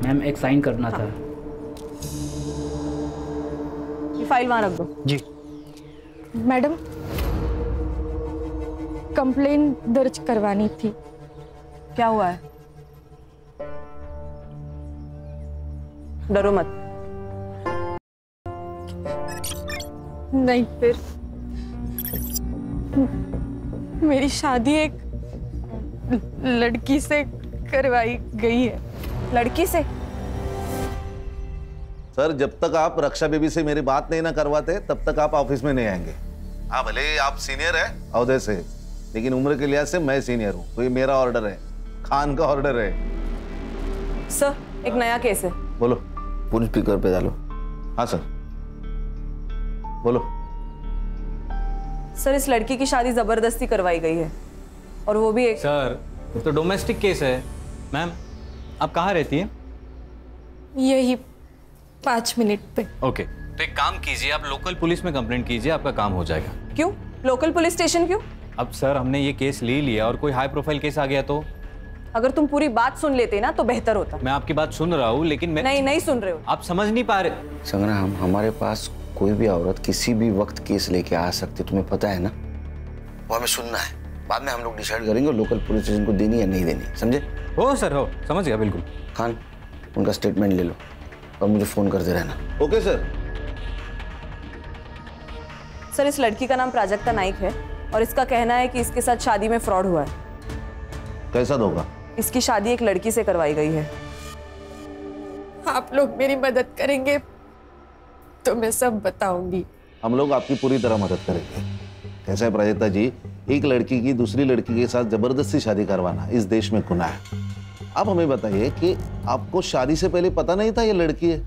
Ma'am एक sign करना था। ये फाइल वहां रख दो। जी मैडम, कंप्लेन दर्ज करवानी थी। क्या हुआ है? डरो मत। नहीं, फिर मेरी शादी एक लड़की से करवाई गई है। लड़की से? सर, जब तक आप रक्षा बेबी से मेरी बात नहीं ना करवाते तब तक आप ऑफिस में नहीं आएंगे। हाँ, भले ही आप सीनियर है औहदे से, लेकिन उम्र के लिहाज से मैं सीनियर हूँ, तो ये मेरा ऑर्डर है, खान का ऑर्डर है। सर, एक नया केस है। बोलो। फुल स्पीकर पे डालो। हाँ सर, बोलो। सर, इस लड़की की शादी जबरदस्ती करवाई गई है, और वो भी एक। सर, ये तो डोमेस्टिक केस है। मैम, आप कहाँ रहती हैं? यही 5 मिनट पे। ओके, तो एक काम कीजिए, आप लोकल पुलिस में कंप्लेंट कीजिए, आपका काम हो जाएगा। क्यों? लोकल पुलिस स्टेशन क्यों? अब सर, हमने ये केस ले लिया और कोई हाई प्रोफाइल केस आ गया तो? अगर तुम पूरी बात सुन लेते ना तो बेहतर होता। मैं आपकी बात सुन रहा हूँ, लेकिन मैं नहीं सुन रहे हो। आप समझ नहीं पा रहे। संग्राम, हमारे पास कोई भी औरत किसी भी वक्त केस लेके आ सकती, तुम्हें पता है ना? वो हमें सुनना है, बाद में हम लोग डिसाइड करेंगे लोकल पुलिस स्टेशन को देनी या नहीं देनी। समझे? हो सर, हो, समझ गया बिल्कुल। खान, उनका स्टेटमेंट ले लो और मुझे फोन करते रहना। Okay sir. सर, इस लड़की का नाम प्राजक्ता नाइक है और इसका कहना है कि इसके साथ शादी में फ्रॉड हुआ है। कैसा धोखा? इसकी शादी एक लड़की से करवाई गई है। आप लोग मेरी मदद करेंगे तो मैं सब बताऊंगी। हम लोग आपकी पूरी तरह मदद करेंगे। कैसा है प्राजक्ता जी, एक लड़की की दूसरी लड़की के साथ जबरदस्ती शादी करवाना इस देश में गुनाह है। आप हमें बताइए कि आपको शादी से पहले पता नहीं था ये लड़की है?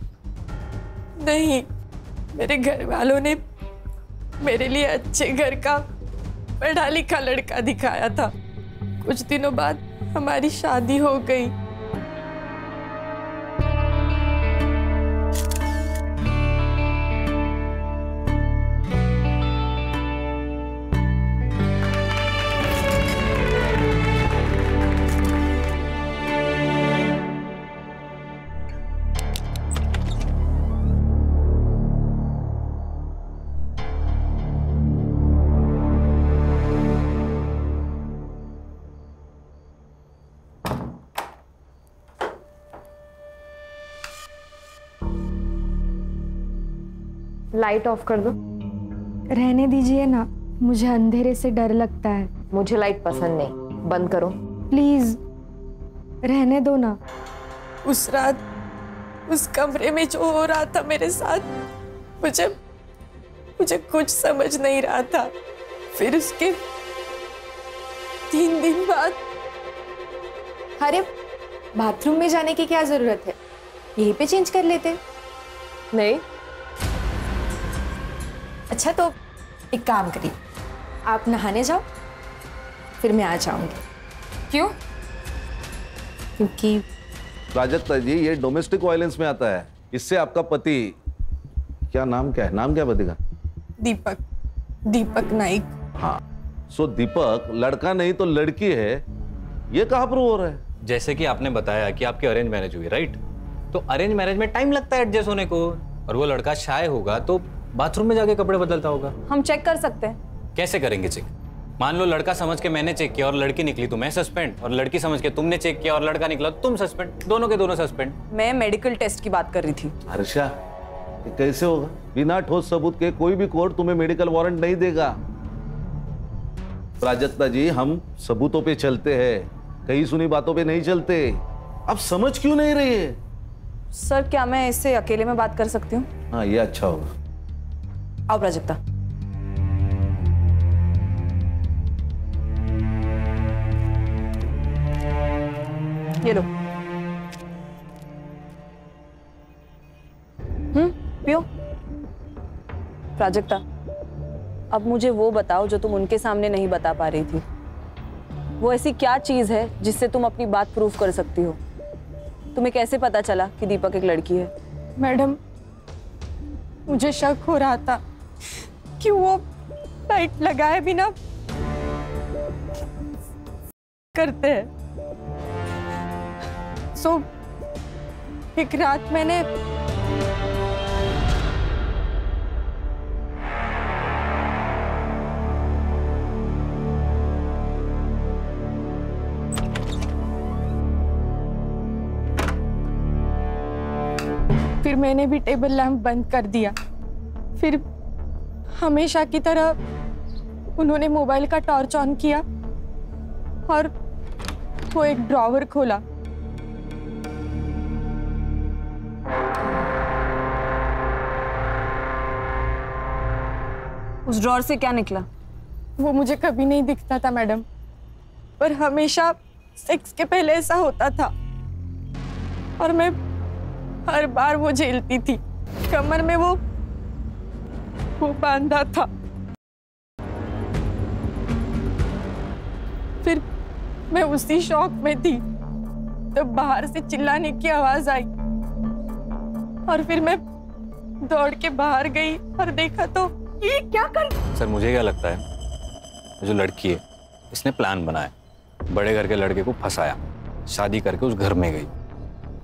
नहीं, मेरे घर वालों ने मेरे लिए अच्छे घर का पढ़ा लिखा लड़का दिखाया था। कुछ दिनों बाद हमारी शादी हो गई। लाइट ऑफ कर दो। रहने दीजिए ना, मुझे अंधेरे से डर लगता है। मुझे लाइट पसंद नहीं, बंद करो। प्लीज रहने दो ना। उस रात उस कमरे में जो हो रहा था मेरे साथ, मुझे कुछ समझ नहीं रहा था। फिर उसके 3 दिन बाद। अरे, बाथरूम में जाने की क्या जरूरत है, यहीं पे चेंज कर लेते। नहीं। अच्छा, तो एक काम करिए, आप नहाने जाओ, फिर मैं आ जाऊंगी। क्यों? क्योंकि प्राजक्ता जी, ये डोमेस्टिक वायलेंस में आता है। इससे आपका पति, क्या नाम क्या है? नाम क्या पति का? दीपक नाइक। हाँ, सो दीपक लड़का नहीं तो लड़की है, ये कहाँ प्रूव हो रहा है? जैसे कि आपने बताया कि आपकी अरेंज मैरिज हुई, राइट? तो अरेंज मैरिज में टाइम लगता है एडजस्ट होने को, और वो लड़का शाय होगा तो बाथरूम में जाके कपड़े बदलता होगा। हम चेक कर सकते हैं। कैसे करेंगे चेक? मान लो लड़का समझ के मैंने चेक किया और लड़की निकली तो मैं सस्पेंड, और लड़की समझ के तुमने चेक किया और लड़का निकला तो तुम सस्पेंड, दोनों के दोनों सस्पेंड। मैं मेडिकल टेस्ट की बात कर रही थी। हर्षा, ये कैसे होगा? बिना ठोस सबूत के कोई भी कोर्ट तुम्हें मेडिकल वारंट नहीं देगा। प्राजक्ता जी, हम सबूतों पे चलते हैं, कहीं सुनी बातों पे नहीं चलते। आप समझ क्यों नहीं रही है? सर, क्या मैं इससे अकेले में बात कर सकती हूँ? हाँ, ये अच्छा होगा। आओ प्राजक्ता। ये लो। पियो। प्राजक्ता, अब मुझे वो बताओ जो तुम उनके सामने नहीं बता पा रही थी। वो ऐसी क्या चीज है जिससे तुम अपनी बात प्रूफ कर सकती हो? तुम्हें कैसे पता चला कि दीपक एक लड़की है? मैडम, मुझे शक हो रहा था कि वो लाइट लगाए बिना करते हैं। एक रात मैंने फिर मैंने भी टेबल लैंप बंद कर दिया। फिर हमेशा की तरह उन्होंने मोबाइल का टॉर्च ऑन किया और वो एक ड्रॉवर खोला। उस ड्रॉर से क्या निकला? वो मुझे कभी नहीं दिखता था मैडम, पर हमेशा सेक्स के पहले ऐसा होता था और मैं हर बार वो झेलती थी। कमर में वो बांधा था। फिर मैं उसी शौक में थी तो बाहर से चिल्लाने की आवाज आई और फिर मैं दौड़ के बाहर गई और देखा तो ये क्या कर। सर मुझे क्या लगता है, जो लड़की है इसने प्लान बनाया, बड़े घर के लड़के को फंसाया, शादी करके उस घर में गई,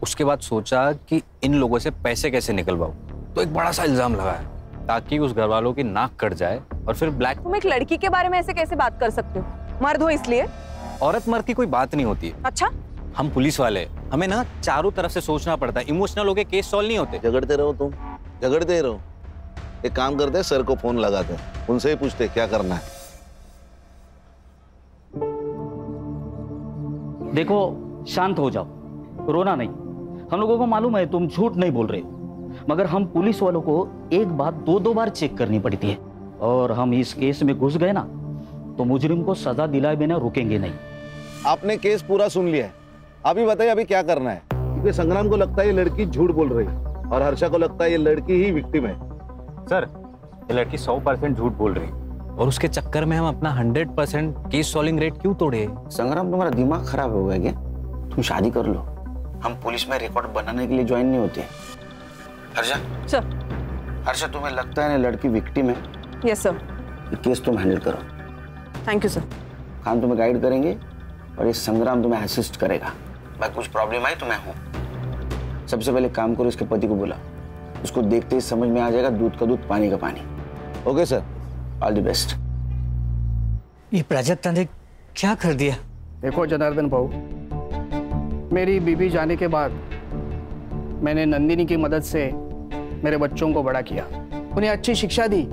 उसके बाद सोचा कि इन लोगों से पैसे कैसे निकलवाऊं, तो एक बड़ा सा इल्जाम लगाया ताकि उस घर वालों की नाक कट जाए और फिर ब्लैक। तुम एक लड़की के बारे में ऐसे कैसे बात कर सकते हो? मर्द हो इसलिए? औरत मर्द की कोई बात नहीं होती है। अच्छा, हम पुलिस वाले, हमें ना चारों तरफ से सोचना पड़ता है, इमोशनल होके केस सॉल्व नहीं होते। झगड़ते रहो तुम, झगड़ते रहो। एक काम करते, सर को फोन लगाते, उनसे ही पूछते क्या करना है। देखो शांत हो जाओ, रोना नहीं। हम लोगों को मालूम है तुम झूठ नहीं बोल रहे हो, मगर हम पुलिस वालों को एक बात दो बार चेक करनी पड़ती है, और हम इस केस में घुस गए ना तो मुजरिम को सजा दिलाए बिना रुकेंगे नहीं। आपने केस पूरा सुन लिया है, अभी बताइए अभी क्या करना है? क्योंकि संग्राम को लगता है ये लड़की झूठ बोल रही है और हर्षा को लगता है ये लड़की ही विक्टिम है। सर ये लड़की 100% झूठ बोल रही है और उसके चक्कर में हम अपना 100% केस सॉल्विंग रेट क्यों तोड़े? संग्राम तुम्हारा दिमाग खराब हो गया क्या? तुम शादी कर लो, हम पुलिस में रिकॉर्ड बनाने के लिए ज्वाइन नहीं होते। हर्षा सर। हर्षा तुम्हें लगता है ना लड़की विक्टिम है? Yes sir. ये केस तुम हैंडल करो। Thank you sir. खान तुम्हें गाइड करेंगे और ये संग्राम तुम्हें असिस्ट करेगा। भाई कुछ प्रॉब्लम आई तो मैं हूँ। सबसे पहले काम करो, इसके पति को बुला, उसको देखते ही समझ में आ जाएगा दूध का दूध पानी का पानी। Okay sir, all the best. ये प्राजक्ता ने क्या कर दिया? देखो जनार्दन भाऊ, मेरी बीबी जाने के बाद मैंने नंदिनी की मदद से मेरे बच्चों को बड़ा किया, उन्हें अच्छी शिक्षा दी।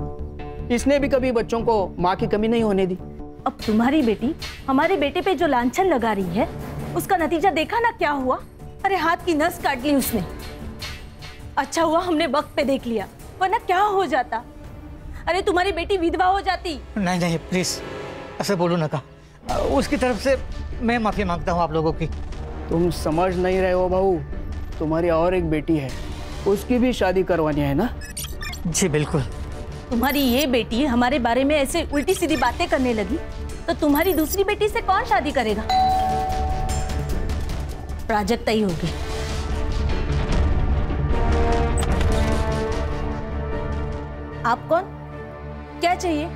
इसने भी कभी बच्चों को माँ की कमी नहीं होने दी। अब तुम्हारी बेटी हमारे बेटे पे जो लांछन लगा रही है, उसका नतीजा देखा ना क्या हुआ? अरे हाथ की नस काट ली उसने। अच्छा हुआ हमने वक्त पे देख लिया, वरना क्या हो जाता? अरे तुम्हारी बेटी विधवा हो जाती। नहीं नहीं प्लीज ऐसे बोलो ना, का उसकी तरफ से मैं माफी मांगता हूँ आप लोगों की। तुम समझ नहीं रहे हो भाऊ, तुम्हारी और एक बेटी है, उसकी भी शादी करवानी है ना? जी बिल्कुल। तुम्हारी ये बेटी हमारे बारे में ऐसे उल्टी सीधी बातें करने लगी तो तुम्हारी दूसरी बेटी से कौन शादी करेगा? प्राजक्ता ही होगी। आप कौन? क्या चाहिए?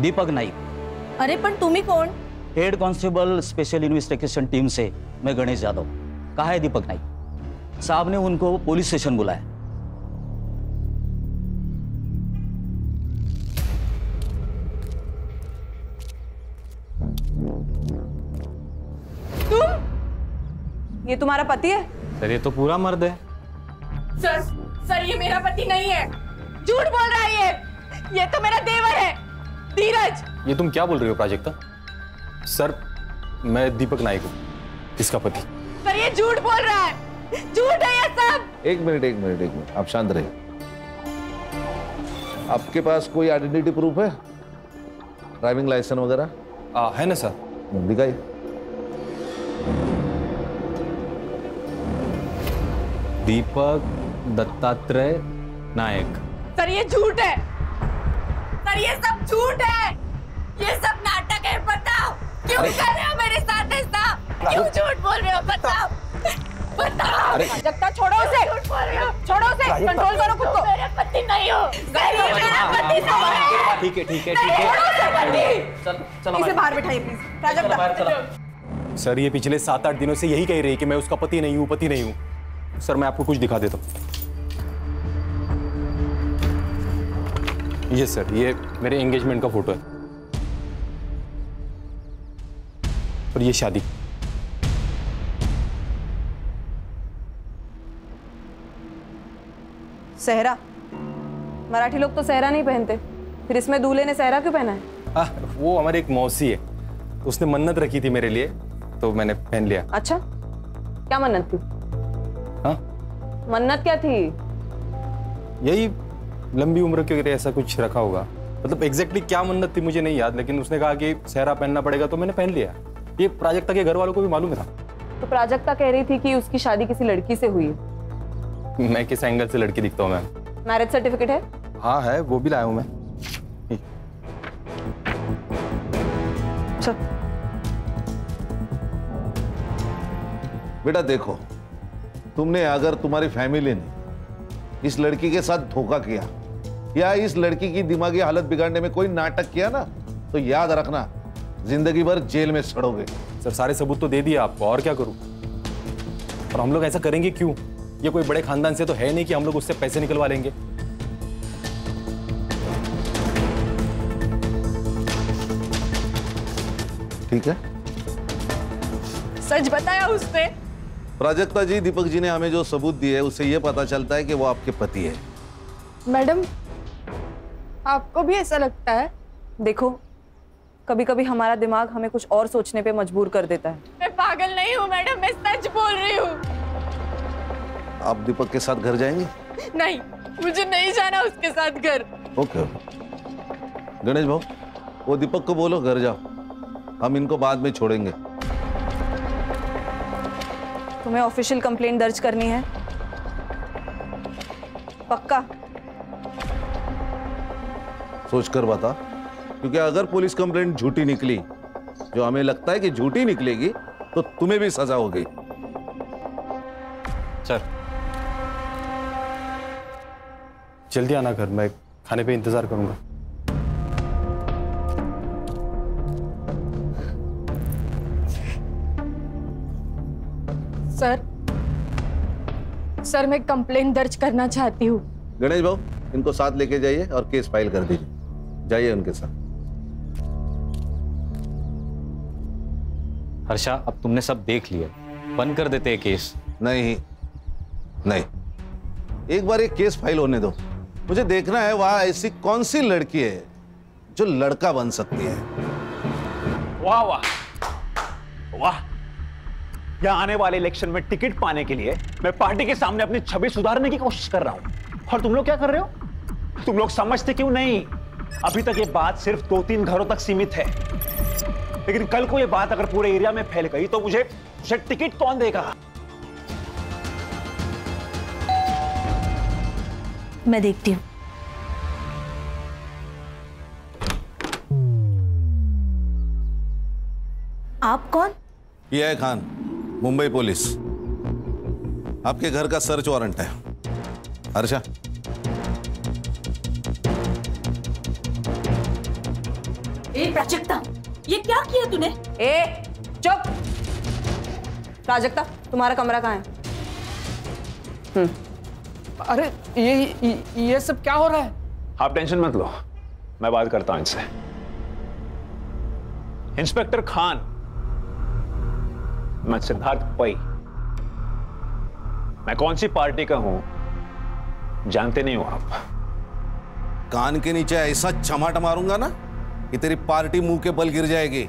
दीपक नाइक। अरे पर तुम ही कौन? Head constable special investigation team से मैं गणेश यादव। कहाँ है दीपक नाइक? साहब ने उनको पुलिस स्टेशन बुलाया। ये तुम्हारा पति है? सर ये तो पूरा मर्द है। सर ये मेरा पति नहीं है, झूठ बोल रहा है ये तो मेरा देवर है, धीरज। ये तुम क्या बोल रही हो प्राजक्ता? सर मैं दीपक नाइक हूँ, इसका पति। सर ये झूठ बोल रहा है, झूठ है ये सब। एक मिनट, आप शांत रहिए। आपके पास कोई आइडेंटिटी प्रूफ है? ड्राइविंग लाइसेंस वगैरह? है ना सर। दिखाइए। दीपक दत्तात्रेय नायक। सर ये झूठ है, सर ये सब झूठ है, ये सब नाटक है। बताओ क्यों कर रहे हो मेरे साथ ऐसा? क्यों झूठ बोल रहे हो? बताओ बताओ। प्राजक्ता छोड़ो उसे, छोड़ो उसे, कंट्रोल करो खुद को। मेरे पति नहीं हो, मेरा पति नहीं है। ठीक है चलो इसे बाहर बैठाइए प्लीज। प्राजक्ता सर ये पिछले 7-8 दिनों से यही कह रही है कि मैं उसका पति नहीं हूँ, पति नहीं हूँ। सर मैं आपको कुछ दिखा देता हूँ। ये सर, ये मेरे एंगेजमेंट का फोटो है और ये शादी। सहरा? मराठी लोग तो सहरा नहीं पहनते, फिर इसमें दूल्हे ने सहरा क्यों पहना है? वो हमारी एक मौसी है, उसने मन्नत रखी थी मेरे लिए, तो मैंने पहन लिया। अच्छा, क्या मन्नत थी? हाँ, मन्नत क्या थी? यही लंबी उम्र के लिए ऐसा कुछ रखा होगा। मतलब एग्जैक्टली क्या मन्नत थी मुझे नहीं याद, लेकिन उसने कहा कि सहरा पहनना पड़ेगा, तो मैंने पहन लिया। ये प्राजक्ता के घर वालों को भी मालूम था। तो प्राजक्ता कह रही थी कि उसकी शादी किसी लड़की से हुई है। मैं किस एंगल से लड़की दिखता हूँ मैम? मैरिज सर्टिफिकेट है? हाँ है, वो भी लाया हूँ मैं। अच्छा। बेटा देखो, तुमने अगर तुम्हारी फैमिली ने इस लड़की के साथ धोखा किया या इस लड़की की दिमागी हालत बिगाड़ने में कोई नाटक किया ना, तो याद रखना जिंदगी भर जेल में सड़ोगे। सर सारे सबूत तो दे दिए आपको, और क्या करूं? और हम लोग ऐसा करेंगे क्यों? ये कोई बड़े खानदान से तो है नहीं कि हम लोग उससे पैसे निकलवा लेंगे। ठीक है, सच बताया उसने? प्राजक्ता जी, दीपक जी ने हमें जो सबूत दिए उससे यह पता चलता है कि वो आपके पति है। मैडम, आपको भी ऐसा लगता है? देखो, कभी कभी हमारा दिमाग हमें कुछ और सोचने पे मजबूर कर देता है। मैं पागल नहीं हूँ मैडम, मैं सच बोल रही हूँ। आप दीपक के साथ घर जाएंगे? नहीं, मुझे नहीं जाना उसके साथ घर। ओके गणेश भाऊ, वो दीपक को बोलो घर जाओ, हम इनको बाद में छोड़ेंगे। तुम्हें ऑफिशियल कंप्लेंट दर्ज करनी है? पक्का? सोचकर बता, क्योंकि अगर पुलिस कंप्लेंट झूठी निकली, जो हमें लगता है कि झूठी निकलेगी, तो तुम्हें भी सजा होगी। सर जल्दी आना घर, मैं खाने पे इंतजार करूंगा। सर मैं कंप्लेंट दर्ज करना चाहती हूँ। गणेश भाऊ, इनको साथ लेके जाइए और केस फाइल कर दीजिए। जाइए उनके साथ। हर्षा, अब तुमने सब देख लिया, बंद कर देते हैं केस। नहीं नहीं, एक बार एक केस फाइल होने दो। मुझे देखना है वहां ऐसी कौन सी लड़की है जो लड़का बन सकती है। वाह वाह वाह, यहाँ आने वाले इलेक्शन में टिकट पाने के लिए मैं पार्टी के सामने अपनी छवि सुधारने की कोशिश कर रहा हूं, और तुम लोग क्या कर रहे हो? तुम लोग समझते क्यों नहीं? अभी तक ये बात सिर्फ 2-3 घरों तक सीमित है, लेकिन कल को ये बात अगर पूरे एरिया में फैल गई तो मुझे टिकट कौन देगा? मैं देखती हूँ। आप कौन? ये है खान, मुंबई पुलिस। आपके घर का सर्च वारंट है। हर्षा, ए प्राजक्ता, ये क्या किया तूने? ए चुप! प्राजक्ता, तुम्हारा कमरा कहाँ है? अरे ये सब क्या हो रहा है? आप टेंशन मत लो, मैं बात करता हूं इनसे। इंस्पेक्टर खान, मैं सिद्धार्थ पै। मैं कौन सी पार्टी का हूं जानते नहीं हो आप? कान के नीचे ऐसा चमाट मारूंगा ना कि तेरी पार्टी मुंह के बल गिर जाएगी।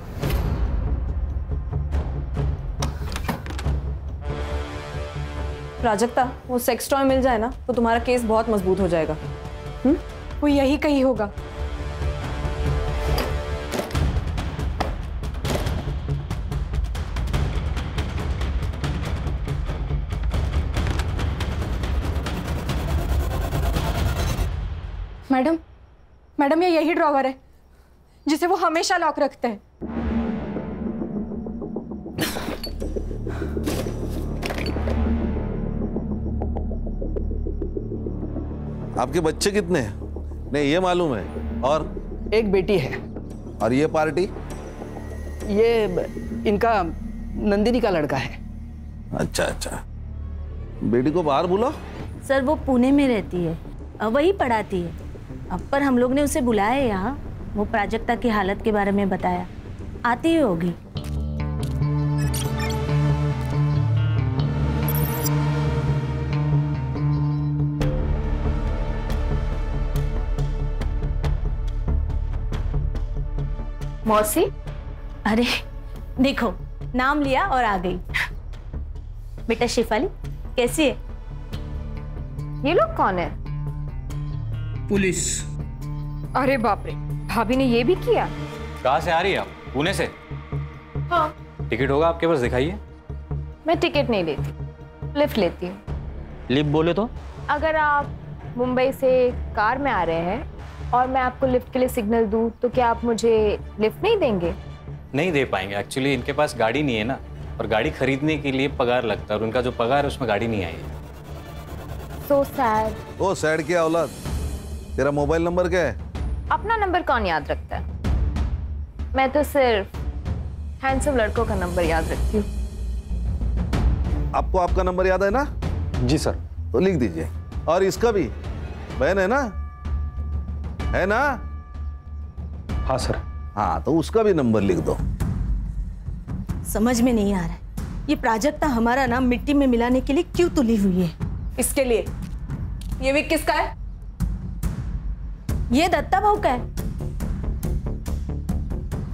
प्राजक्ता, वो सेक्स टॉय मिल जाए ना तो तुम्हारा केस बहुत मजबूत हो जाएगा। वो यही कहीं होगा। मैडम ये यही ड्रॉवर है जिसे वो हमेशा लॉक रखते हैं। आपके बच्चे कितने हैं? नहीं, ये मालूम है। और एक बेटी है। और ये पार्टी? ये इनका नंदिनी का लड़का है। अच्छा अच्छा, बेटी को बाहर बुलाओ। सर वो पुणे में रहती है, वही पढ़ाती है। अब पर हम लोग ने उसे बुलाया है यहाँ, वो प्राजक्ता की हालत के बारे में बताया, आती ही होगी। मौसी, अरे देखो, नाम लिया और आ गई। बेटा शेफाली कैसी है? ये लोग कौन है? पुलिस। अरे बाप रे, भाभी ने ये भी किया? कहाँ से आ रही है आप? पुणे से? हाँ। टिकट होगा आपके पास, दिखाइए। मैं टिकट नहीं लेती, लिफ्ट लेती हूँ। लिफ्ट बोले तो? अगर आप मुंबई से कार में आ रहे हैं और मैं आपको लिफ्ट के लिए सिग्नल दूं तो क्या आप मुझे लिफ्ट नहीं देंगे? नहीं दे पाएंगे, एक्चुअली इनके पास गाड़ी नहीं है ना, और गाड़ी खरीदने के लिए पगार लगता है और उनका जो पगार है उसमें गाड़ी नहीं आई है। So sad। ओ सैड क्या औलाद, तेरा मोबाइल नंबर क्या है? अपना नंबर कौन याद रखता है? मैं तो सिर्फ हैंडसम लड़कों का नंबर याद रखती हूँ। आपको आपका नंबर याद है ना? जी सर। तो लिख दीजिए। और इसका भी, बहन है ना? है ना? हाँ सर। हाँ, तो उसका भी नंबर लिख दो। समझ में नहीं आ रहा है, ये प्राजक्ता हमारा नाम मिट्टी में मिलाने के लिए क्यों तुली हुई है? इसके लिए। ये विक किसका है? ये दत्ता भाऊ का है।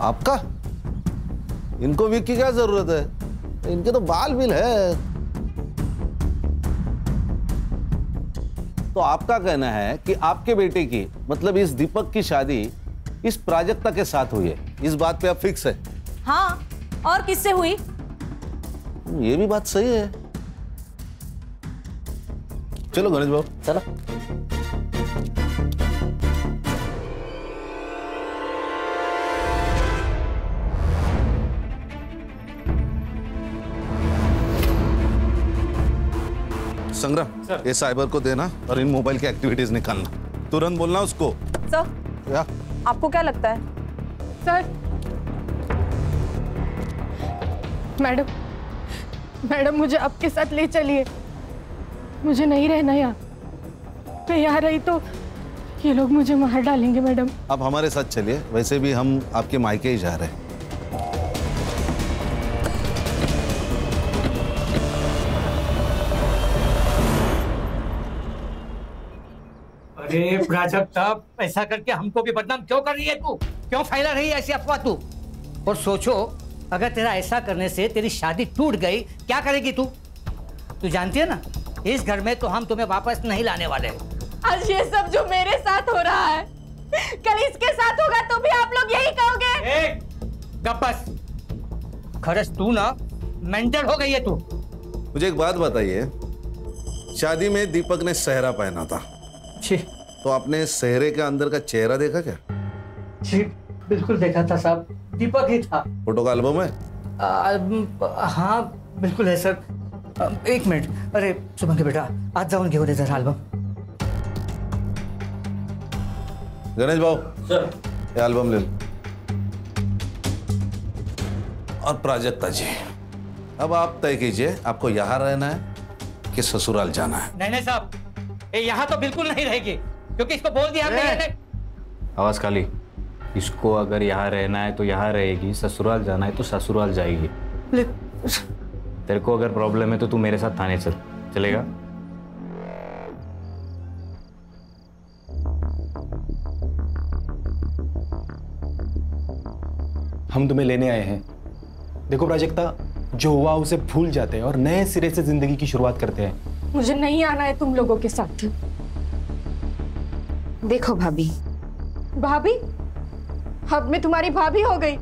आपका? इनको विक की क्या जरूरत है? इनके तो बाल बिल है। तो आपका कहना है कि आपके बेटे की, मतलब इस दीपक की शादी इस प्राजक्ता के साथ हुई है, इस बात पे आप फिक्स है? हाँ, और किससे हुई? ये भी बात सही है। चलो गणेश बाबू, चलो। संग्राम, ये साइबर को देना और इन मोबाइल की एक्टिविटीज निकालना। तुरंत बोलना उसको। सर, क्या आपको क्या लगता है? सर, मैडम मुझे आपके साथ ले चलिए, मुझे नहीं रहना यहाँ। मैं यहाँ रही तो ये लोग मुझे मार डालेंगे मैडम। आप हमारे साथ चलिए, वैसे भी हम आपके मायके ही जा रहे हैं। अरे प्राजक्ता, ऐसा करके हमको भी बदनाम क्यों कर रही है तू? क्यों फैला रही है ऐसी अफवाह तू? और सोचो, अगर तेरा ऐसा करने से तेरी शादी टूट गई, क्या करेगी तू? तू जानती है ना, इस घर में तो हम तुम्हें वापस नहीं लाने वाले। आज ये सब जो मेरे साथ हो रहा है, कल इसके साथ होगा तो भी आप लोग यही कहोगे। गप बस। खरस तू ना मेंटल हो गई है तू। मुझे एक बात बताइए, शादी में दीपक ने सेहरा पहना था, तो आपने सेहरे के अंदर का चेहरा देखा क्या? जी बिल्कुल देखा था साहब, दीपक ही था। फोटो का एल्बम है? हाँ बिल्कुल है सर। एक मिनट, अरे सुमन के बेटा, आज जाऊन घेऊन इधर एल्बम। गणेश बाबू सर, ये एल्बम ले लो। और प्राजक्ता जी, अब आप तय कीजिए, आपको यहाँ रहना है कि ससुराल जाना है? नहीं साहब, ये यहाँ तो बिल्कुल नहीं रहेगी, क्योंकि इसको बोल दिया हमने। आवाज काली, इसको अगर यहाँ रहना है तो यहाँ रहेगी, ससुराल जाना है तो ससुराल जाएगी। तेरे को अगर प्रॉब्लम है तो तू मेरे साथ थाने चल, चलेगा? हम तुम्हें लेने आए हैं। देखो प्राजक्ता, जो हुआ उसे भूल जाते हैं और नए सिरे से जिंदगी की शुरुआत करते हैं। मुझे नहीं आना है तुम लोगों के साथ। देखो भाभी, अब मैं तुम्हारी भाभी हो गई।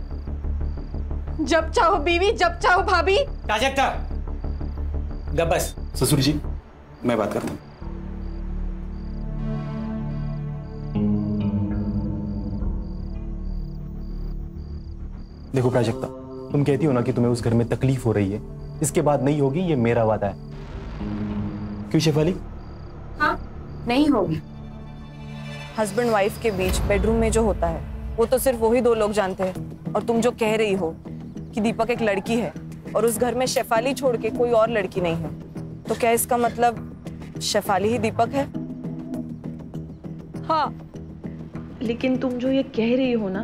जब चाहो बीवी, जब चाहो भाभी। प्राजक्ता, गप बस। ससुर जी, मैं बात करता हूँ। देखो प्राजक्ता, तुम कहती हो ना कि तुम्हें उस घर में तकलीफ हो रही है, इसके बाद नहीं होगी, ये मेरा वादा है। क्यों शेफाली? हाँ, नहीं होगी। हस्बैंड वाइफ के बीच बेडरूम में जो होता है वो तो सिर्फ वही दो लोग जानते हैं। और तुम जो कह रही हो कि दीपक एक लड़की है और उस घर में शेफाली छोड़ के कोई और लड़की नहीं है, तो क्या इसका मतलब शेफाली ही दीपक है? हाँ, लेकिन तुम जो ये कह रही हो ना,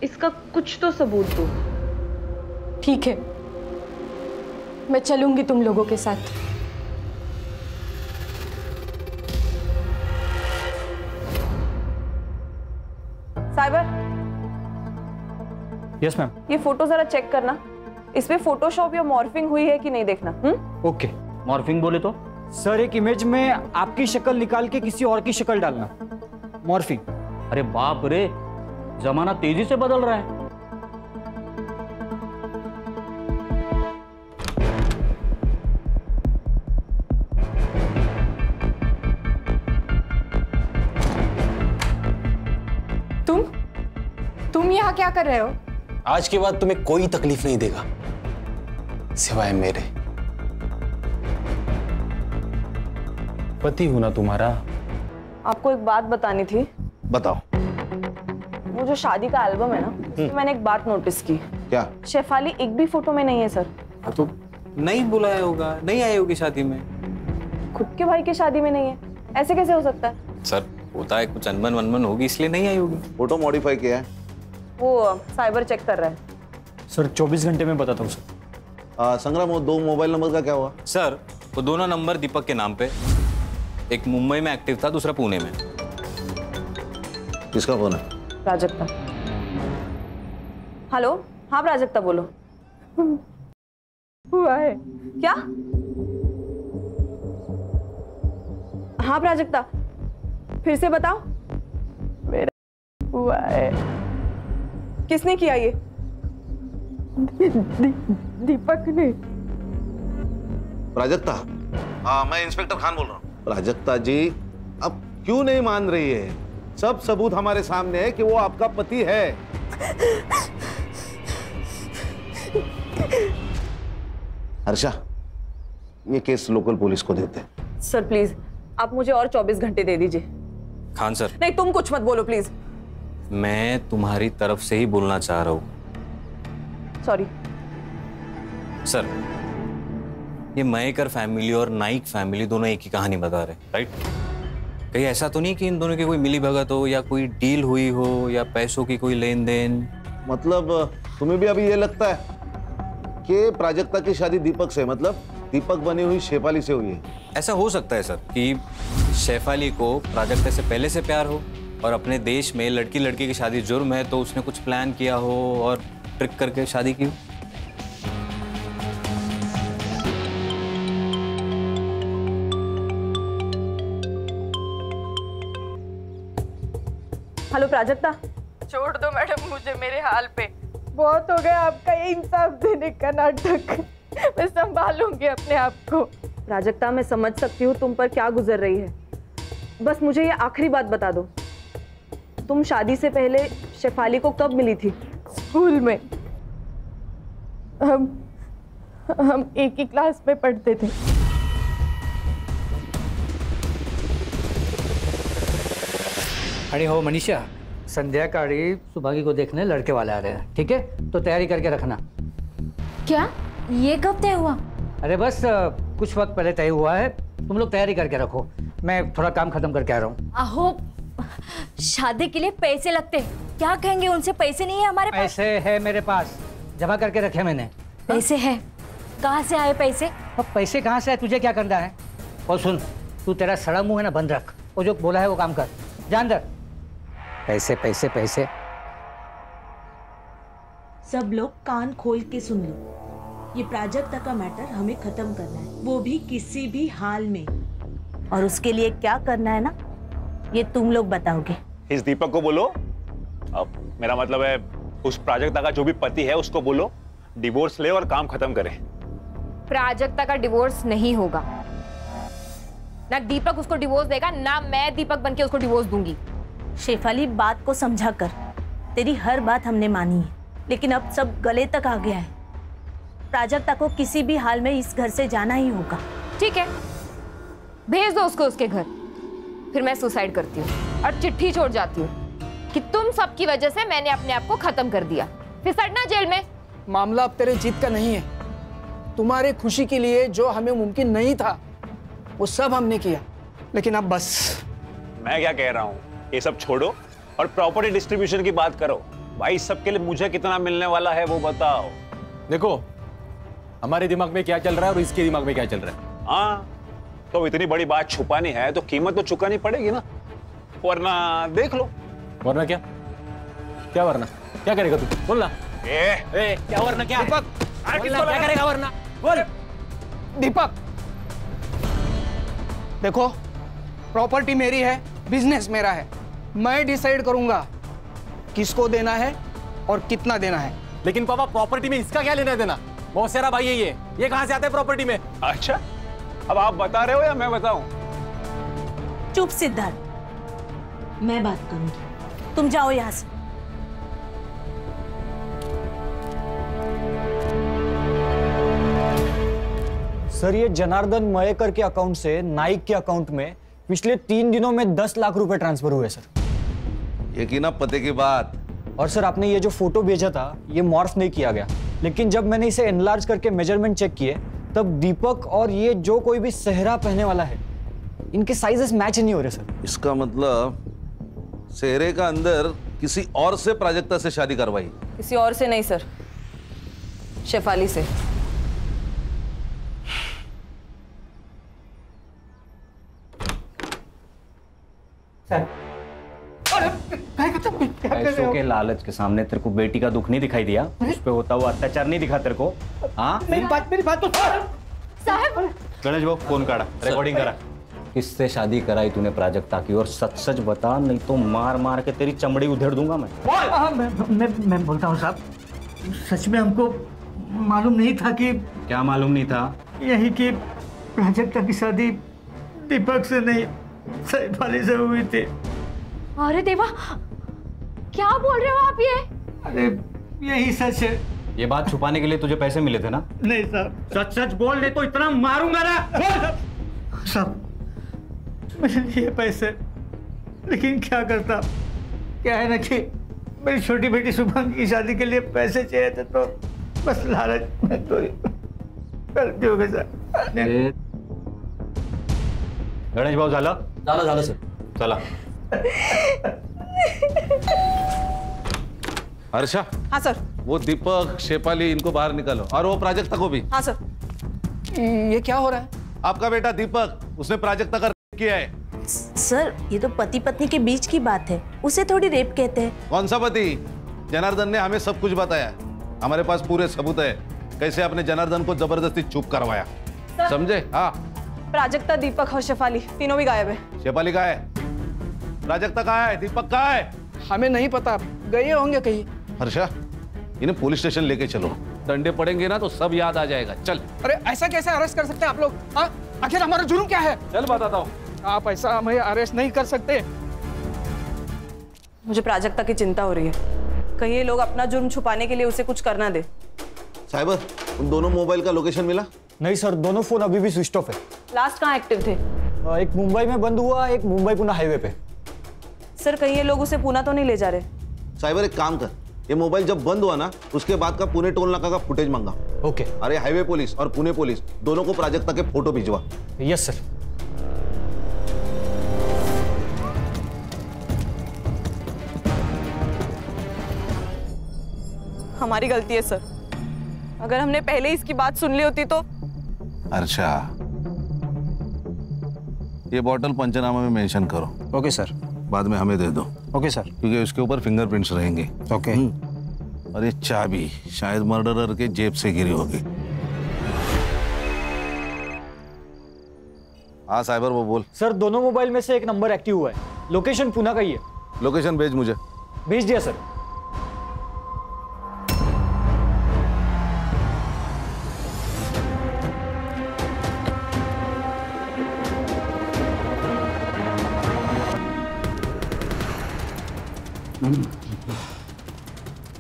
इसका कुछ तो सबूत दो। ठीक है, मैं चलूंगी तुम लोगों के साथ। Cyber, yes ma'am. ये फोटो जरा चेक करना, इसमें फोटोशॉप या मॉर्फिंग हुई है कि नहीं देखना। ओके। मॉर्फिंग बोले तो? सर एक इमेज में आपकी शक्ल निकाल के किसी और की शक्ल डालना, मॉर्फिंग। अरे बाप रे, जमाना तेजी से बदल रहा है। तुम यहाँ क्या कर रहे हो? आज के बाद तुम्हें कोई तकलीफ नहीं देगा सिवाय मेरे। पति हूं ना तुम्हारा। आपको एक बात बतानी थी। बताओ। वो जो शादी का एल्बम है ना, उसमें मैंने एक बात नोटिस की। क्या? शेफाली एक भी फोटो में नहीं है सर। तो नहीं बुलाया होगा, नहीं आई होगी शादी में। खुद के भाई की शादी में नहीं है, ऐसे कैसे हो सकता है? सर होता है, कुछ अनबन वनबन होगी इसलिए नहीं आई होगी। फोटो मॉडिफाई किया है? वो साइबर चेक कर रहा है। सर 24 घंटे में बताता हूँ सर। संग्राम, वो 2 मोबाइल नंबर का क्या हुआ? सर वो दोनों नंबर दीपक के नाम पे, एक मुंबई में एक्टिव था, दूसरा पुणे में। किसका फोन है? प्राजक्ता। हेलो, हाँ प्राजक्ता बोलो। हुआ है क्या? हाँ प्राजक्ता, फिर से बताओ। मेरा हुआ है। किसने किया ये? दीपक ने। प्राजक्ता? हाँ, मैं इंस्पेक्टर खान बोल रहा हूँ। प्राजक्ता जी, अब क्यों नहीं मान रही है? सब सबूत हमारे सामने है कि वो आपका पति है। हर्षा, ये केस लोकल पुलिस को देते हैं। सर प्लीज, आप मुझे और 24 घंटे दे दीजिए। खान सर। नहीं, तुम कुछ मत बोलो प्लीज। मैं तुम्हारी तरफ से ही बोलना चाह रहा हूँ। सॉरी सर, ये मयेकर फैमिली और नाइक फैमिली दोनों एक ही कहानी बता रहे, राइट? कहीं ऐसा तो नहीं कि इन दोनों की कोई मिली भगत हो या कोई डील हुई हो या पैसों की कोई लेन देन? मतलब तुम्हें भी अभी ये लगता है कि प्राजक्ता की शादी दीपक से, मतलब दीपक बनी हुई शेफाली से हुई है? ऐसा हो सकता है सर कि शेफाली को प्राजक्ता से पहले से प्यार हो और अपने देश में लड़की लड़की की शादी जुर्म है, तो उसने कुछ प्लान किया हो और ट्रिक करके शादी की हो। हेलो प्राजक्ता। छोड़ दो मैडम मुझे मेरे हाल पे, बहुत हो गया आपका ये इंसाफ देने का नाटक। मैं संभालूंगी अपने आप को। प्राजक्ता, मैं समझ सकती हूँ तुम पर क्या गुजर रही है, बस मुझे ये आखिरी बात बता दो, तुम शादी से पहले शेफाली को कब मिली थी? स्कूल में। हम एक ही क्लास में पढ़ते थे। अरे हो मनीषा, संध्याकाळी सुभागी को देखने लड़के वाले आ रहे हैं, ठीक है? तो तैयारी करके रखना। क्या? ये कब तय हुआ? अरे बस कुछ वक्त पहले तय हुआ है, तुम लोग तैयारी करके रखो, मैं थोड़ा काम खत्म करके आ रहा हूँ। आहो, शादी के लिए पैसे लगते, क्या कहेंगे उनसे? पैसे नहीं है हमारे पास। पैसे है मेरे पास, जमा करके रखे मैंने। पैसे है? कहाँ से आए पैसे? अब पैसे कहाँ से आए, तुझे क्या करना है? और सुन, तू तेरा सड़ा मुंह है ना बंद रख, वो जो बोला है वो काम कर, जा अंदर। पैसे पैसे पैसे। सब लोग कान खोल के सुन लो, ये प्राजक्ता का मैटर हमें खत्म करना है, वो भी किसी भी हाल में। और उसके लिए क्या करना है ना, ये तुम लोग बताओगे। इस दीपक को बोलो, अब मेरा मतलब है उस प्राजक्ता का जो भी पति है उसको बोलो डिवोर्स ले और काम खत्म करे। प्राजक्ता का डिवोर्स नहीं होगा, ना दीपक उसको डिवोर्स देगा, ना मैं दीपक बनके उसको डिवोर्स दूंगी। शेफाली, बात को समझा कर, तेरी हर बात हमने मानी है, लेकिन अब सब गले तक आ गया है। प्राजक्ता को किसी भी हाल में इस घर से जाना ही होगा। ठीक है, भेज दो उसको उसके घर, फिर मैं सुसाइड करती हूँ और चिट्ठी छोड़ जाती हूँ कि तुम सबकी वजह से मैंने अपने आप को खत्म कर दिया, फिर सड़ना जेल में। मामला अब तेरे जीत का नहीं है, तुम्हारे खुशी के लिए जो हमें मुमकिन नहीं था वो सब हमने किया, लेकिन अब बस। मैं क्या कह रहा हूँ, ये सब छोड़ो और प्रॉपर्टी डिस्ट्रीब्यूशन की बात करो। भाई सबके लिए मुझे कितना मिलने वाला है वो बताओ। देखो हमारे दिमाग में क्या चल रहा है और इसके दिमाग में क्या चल रहा है। हाँ, तो इतनी बड़ी बात छुपानी है तो कीमत तो चुकानी पड़ेगी ना, वरना देख लो। वरना क्या? क्या वरना? क्या करेगा तू? बोल ना। क्या वरना? क्या दीपक, क्या करेगा वरना? बोल। दीपक देखो, प्रॉपर्टी मेरी है, बिजनेस मेरा है, मैं डिसाइड करूंगा किसको देना है और कितना देना है। लेकिन पापा प्रॉपर्टी में इसका क्या लेना देना? मौसेरा भाई है ये कहां से आता है प्रॉपर्टी में? अच्छा, अब आप बता रहे हो या मैं बताऊं? चुप सिद्धार्थ, मैं बात करूंगी, तुम जाओ यहां से। सर ये जनार्दन मयेकर के अकाउंट से नाइक के अकाउंट में पिछले 3 दिनों में 10 लाख रुपए ट्रांसफर हुए सर। यकीन पते की बात। और सर आपने ये जो फोटो भेजा था ये मॉर्फ नहीं किया गया, लेकिन जब मैंने इसे एनलार्ज करके मेजरमेंट चेक किए तब दीपक और ये जो कोई भी सेहरा पहनने वाला है इनके साइजेस मैच नहीं हो रहे सर। इसका मतलब सेहरे का अंदर किसी और से प्राजक्ता से शादी करवाई? किसी और से नहीं सर, शेफाली से। पैसों के लालच के सामने तेरे को बेटी का दुख नहीं दिखाई दिया? उस पे होता हुआ अत्याचार नहीं दिखा तेरे को? हाँ, मेरी बात तो साहब। गणेश बाबू फोन काढ़ा, रिकॉर्डिंग करा। किससे शादी कराई तूने प्राजक्ता की? और सच सच बता, नहीं तो मार मार के तेरी चमड़ी उधेड़ दूंगा मैं। मैं बोलता हूँ साहब, सच में हमको मालूम नहीं था कि। क्या मालूम नहीं था? यही कि प्राजक्ता की शादी दीपक से नहीं शेफाली से हुई थी। अरे देवा, क्या बोल रहे हो आप ये? अरे यही सच है। ये बात छुपाने के लिए तुझे पैसे मिले थे ना? नहीं साहब, सच सच बोल दे तो इतना मारूंगा ना। साहब मेरे लिए पैसे, लेकिन क्या करता, क्या है ना कि मेरी छोटी बेटी शुभम की शादी के लिए पैसे चाहिए थे, तो बस लालच में तो गलती हो गई सर। गणेश भाऊ झालं सर, चला। हर्षा। हाँ सर। वो दीपक, शेफाली, इनको बाहर निकालो, और वो प्राजक्ता को भी। हाँ सर। ये क्या हो रहा है? आपका बेटा दीपक, उसने प्राजक्ता का रेप किया है। सर ये तो पति पत्नी के बीच की बात है, उसे थोड़ी रेप कहते हैं। कौन सा पति? जनार्दन ने हमें सब कुछ बताया, हमारे पास पूरे सबूत है कैसे आपने जनार्दन को जबरदस्ती चुप करवाया, समझे? हाँ। प्राजक्ता, दीपक और शेफाली तीनों भी गायब है। शेफाली कहाँ है? प्राजक्ता कहाँ है? दीपक कहाँ है? हमें नहीं पता, गए होंगे कहीं। हर्षा, इन्हें पुलिस स्टेशन लेके चलो, डंडे पड़ेंगे ना तो सब याद आ जाएगा। चल। अरे ऐसा कैसे अरेस्ट कर सकते हैं आप लोग? हाँ, आखिर हमारा जुर्म क्या है? चल बताता हूँ। आप ऐसा हमें अरेस्ट नहीं कर सकते। मुझे प्राजक्ता की चिंता हो रही है, कहीं ये लोग अपना जुर्म छुपाने के लिए उसे कुछ करना दे। साइबर, उन दोनों मोबाइल का लोकेशन मिला? नहीं सर, दोनों फोन अभी भी स्विच ऑफ है। लास्ट कहाँ एक्टिव थे? एक मुंबई में बंद हुआ, एक मुंबई पुणे हाईवे पे। सर कहीं ये लोग उसे पुणे तो नहीं ले जा रहे? साइबर एक काम कर, ये मोबाइल जब बंद हुआ ना उसके बाद का पुणे टोल नाका का फुटेज मांगा। ओके। अरे हाईवे पुलिस और पुणे पुलिस दोनों को प्राजक्ता के फोटो भिजवा। Yes sir. हमारी गलती है सर, अगर हमने पहले इसकी बात सुन ली होती तो। अच्छा, ये बॉटल पंचनामा में मेंशन करो। Okay sir. बाद में हमें दे दो। Okay sir. क्योंकि उसके ऊपर फिंगरप्रिंट्स रहेंगे। ओके। और ये चाबी शायद मर्डरर के जेब से गिरी होगी। हाँ साइबर, वो बोल। सर दोनों मोबाइल में से एक नंबर एक्टिव हुआ है, लोकेशन पुणे का ही है। लोकेशन भेज मुझे। भेज दिया सर।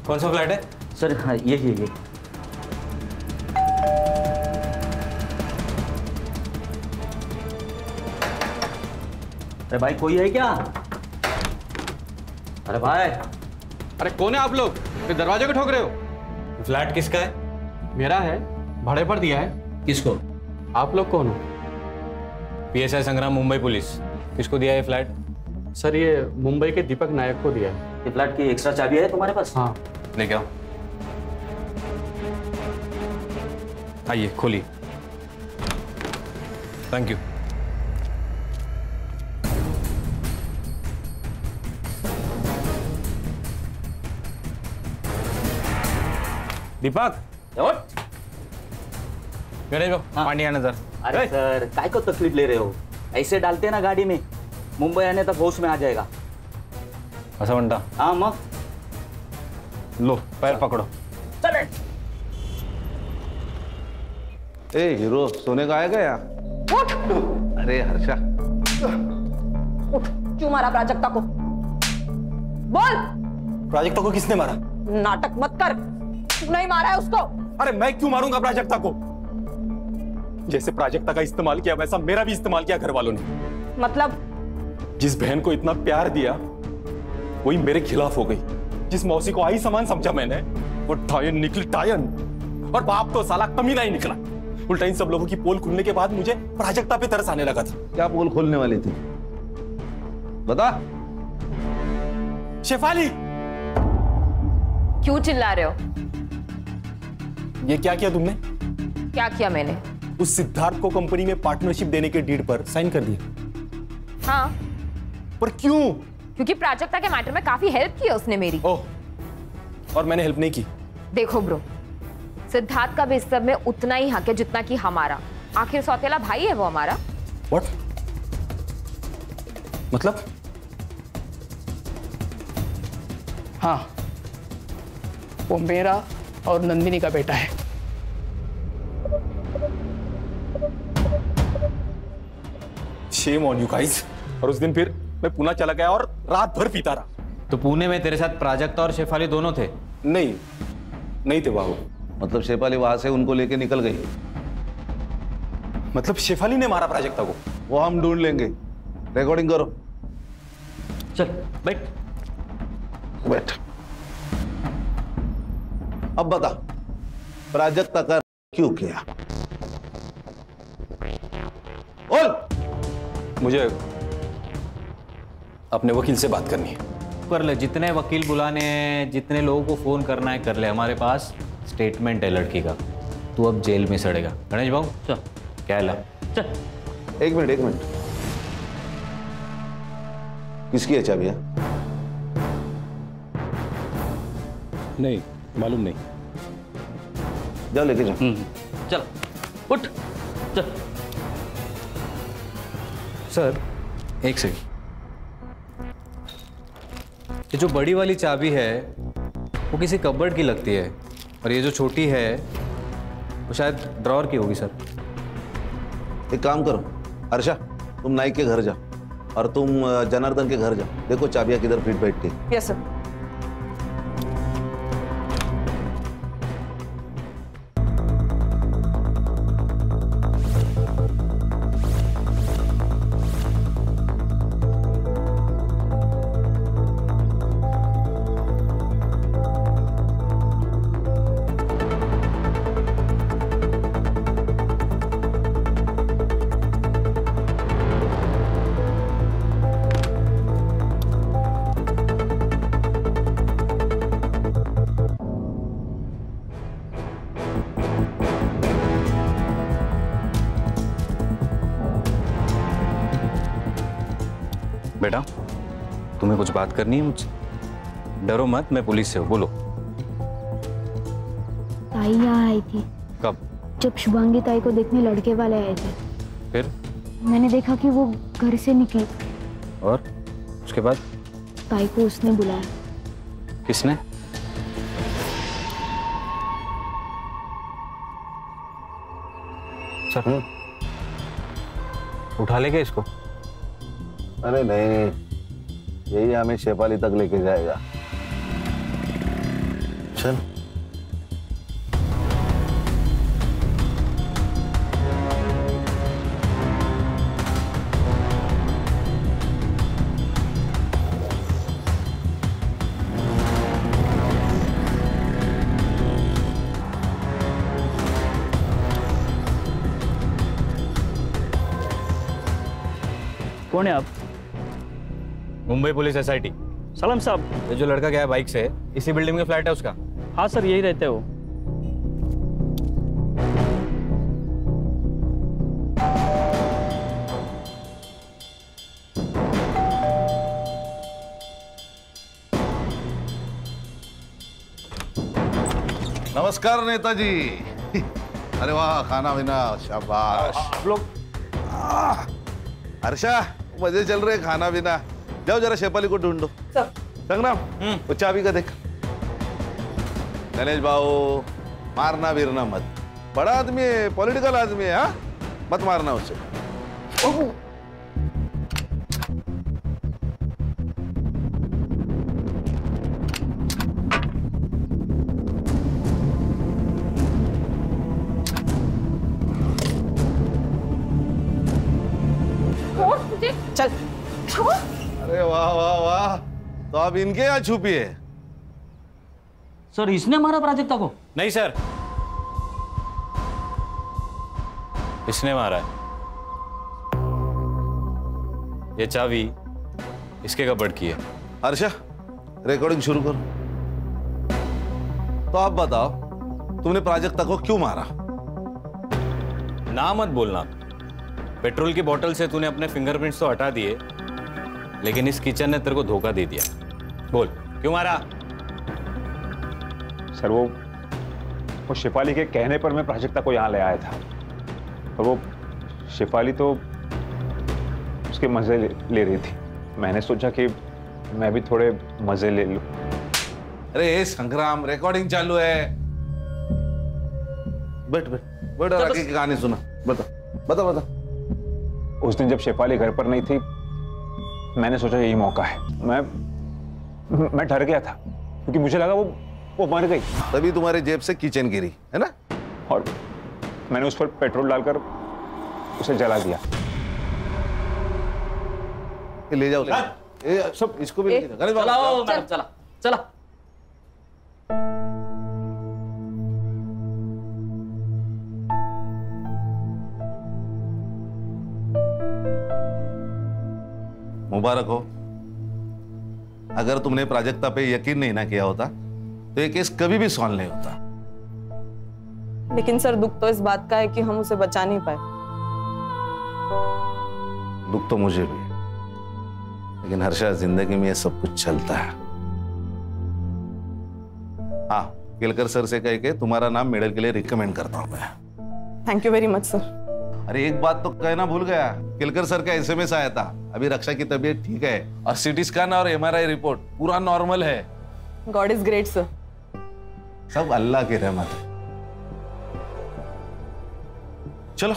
कौन सा फ्लैट है सर? हाँ यही है। अरे भाई कोई है क्या? अरे भाई। अरे कौन है आप लोग? दरवाजे को ठोक रहे हो? फ्लैट किसका है? मेरा है, भाड़े पर दिया है। किसको? आप लोग कौन हो? पीएसआई संग्राम, मुंबई पुलिस। किसको दिया ये फ्लैट? सर ये मुंबई के दीपक नायक को दिया है। ये फ्लैट की एक्स्ट्रा चाबी है तुम्हारे पास? हाँ। लेके आओ। आइए खोलिए। Thank you. दीपक गणेश भाऊ, पानी आना सर। अरे सर काय को तकलीफ ले रहे हो? ऐसे डालते ना गाड़ी में, मुंबई आने तक होश में आ जाएगा। असं म्हणता? हाँ मग लो पैर पकड़ो। चले। ए हीरो, सोने का आएगा यार? उठ! अरे हर्षा, उठ! क्यों मारा प्राजक्ता को? बोल! प्राजक्ता को किसने मारा? नाटक मत कर, तू नहीं मारा है उसको। अरे मैं क्यों मारूंगा प्राजक्ता को? जैसे प्राजक्ता का इस्तेमाल किया वैसा मेरा भी इस्तेमाल किया घर वालों ने। मतलब? जिस बहन को इतना प्यार दिया वही मेरे खिलाफ हो गई। जिस मौसी को आई समान समझा मैंने, वो टायन निकली टायन। और बाप तो साला कमीना ही निकला। उल्टा इन सब लोगों की पोल खुलने के बाद मुझे प्राजक्ता पे तरस आने लगा था। क्या पोल खोलने वाली थी? बता। शेफाली, क्यों चिल्ला रहे हो? ये क्या किया तुमने? क्या किया मैंने? उस सिद्धार्थ को कंपनी में पार्टनरशिप देने के डीड पर साइन कर दिया। हाँ। पर क्यों? क्योंकि प्राजक्ता के मैटर में काफी हेल्प की है उसने मेरी। ओह, और मैंने हेल्प नहीं की। देखो ब्रो, सिद्धार्थ का भी इस सब में उतना ही हक है जितना कि हमारा। आखिर सौतेला भाई है वो हमारा। What? मतलब? हाँ, वो मेरा और नंदिनी का बेटा है। Shame on you guys। और उस दिन फिर मैं पुणे चला गया और रात भर पीता रहा। तो पुणे में तेरे साथ प्राजक्ता और शेफाली दोनों थे? नहीं थे बाबू। मतलब शेफाली वहां से उनको लेके निकल गई? मतलब शेफाली ने मारा प्राजक्ता को? वो हम ढूंढ लेंगे। रिकॉर्डिंग करो। चल बैठ। बैठ। अब बता, प्राजक्ता का क्यों किया? बोल। मुझे अपने वकील से बात करनी है। कर ले, जितने वकील बुलाने हैं, जितने लोगों को फोन करना है कर ले। हमारे पास स्टेटमेंट है लड़की का। तू अब जेल में सड़ेगा। गणेश भाऊ चल। क्या ला? चल। एक मिनट। किसकी है चाबियां? नहीं मालूम नहीं। जाओ लेके जाओ। चल उठ चल। सर एक सेकंड, ये जो बड़ी वाली चाबी है वो किसी कबर्ड की लगती है, और ये जो छोटी है वो शायद ड्रॉअर की होगी सर। एक काम करो हर्षा, तुम नाइक के घर जाओ और तुम जनार्दन के घर जाओ। देखो चाबियां किधर फिट बैठती। Yes sir. बेटा तुम्हें कुछ बात करनी है मुझसे? डरो मत, मैं पुलिस से हूँ। बोलो। ताई यहाँ आई थी। कब? जब शुभांगी ताई को देखने लड़के वाले आए थे। फिर? मैंने देखा कि वो घर से निकली। और उसके बाद? ताई को उसने बुलाया। किसने? सर उठा ले क्या इसको? अरे नहीं, यही हमें शेफाली तक लेके जाएगा। चल। कौन है आप? Mumbai police SIT। सलाम साहब। ये जो लड़का गया है बाइक से, इसी बिल्डिंग में फ्लैट है उसका? हाँ सर, यही रहते हो। नमस्कार नेताजी। अरे वाह, खाना पीना शाबाश। आप लोग हर्षा, मजे चल रहे, खाना पीना। जाओ जरा शेफाली को ढूंढो। संग्राम, वो चाबी का देख। गणेश भाऊ, मारना वीरना मत, बड़ा आदमी है, पॉलिटिकल आदमी है, हाँ? मत मारना उसे। चल। अरे वाह वाह वाह, तो आप इनके यहाँ छुपी है? सर, इसने मारा प्राजक्ता को? नहीं सर, इसने मारा है। ये चाबी इसके कपड़ की है। हर्षा, रिकॉर्डिंग शुरू करो। तो आप बताओ, तुमने प्राजक्ता को क्यों मारा? ना मत बोलना। पेट्रोल की बोतल से तूने अपने फिंगरप्रिंट्स तो हटा दिए, लेकिन इस किचन ने तेरे को धोखा दे दिया। बोल, क्यों मारा? सर, वो शेफाली के कहने पर मैं प्राजक्ता को यहाँ ले आया था, और वो शेफाली तो उसके मजे ले रही थी। मैंने सोचा कि मैं भी थोड़े मजे ले लूं। अरे संग्राम, रिकॉर्डिंग चालू है। बैठ बैठ बैठ और आगे की कहानी सुना। बता बता बता। उस दिन जब शेफाली घर पर नहीं थी, मैंने सोचा यही मौका है। मैं डर गया था, क्योंकि मुझे लगा वो मर गई। तभी तुम्हारे जेब से किचन गिरी है ना, और मैंने उस पर पेट्रोल डालकर उसे जला दिया। ले जाओ, सब इसको भी ले जाओ। चलाओ मैडम, चला चला। मुबारक हो। अगर तुमने प्राजक्ता पे यकीन नहीं ना किया होता तो ये केस कभी भी सॉल्व नहीं होता। लेकिन सर, दुख तो इस बात का है कि हम उसे बचा नहीं पाए। दुख तो मुझे भी है, लेकिन हर्षा, जिंदगी में ये सब कुछ चलता है। हाँ, केलकर सर से कह के तुम्हारा नाम मेडल के लिए रिकमेंड करता हूं मैं। Thank you very much sir. अरे एक बात तो कहना भूल गया, केलकर सर का SMS आया था। अभी रक्षा की तबीयत ठीक है, और CT स्कैन और MRI रिपोर्ट पूरा नॉर्मल है। God is great sir. सब अल्लाह की रहमत है। चलो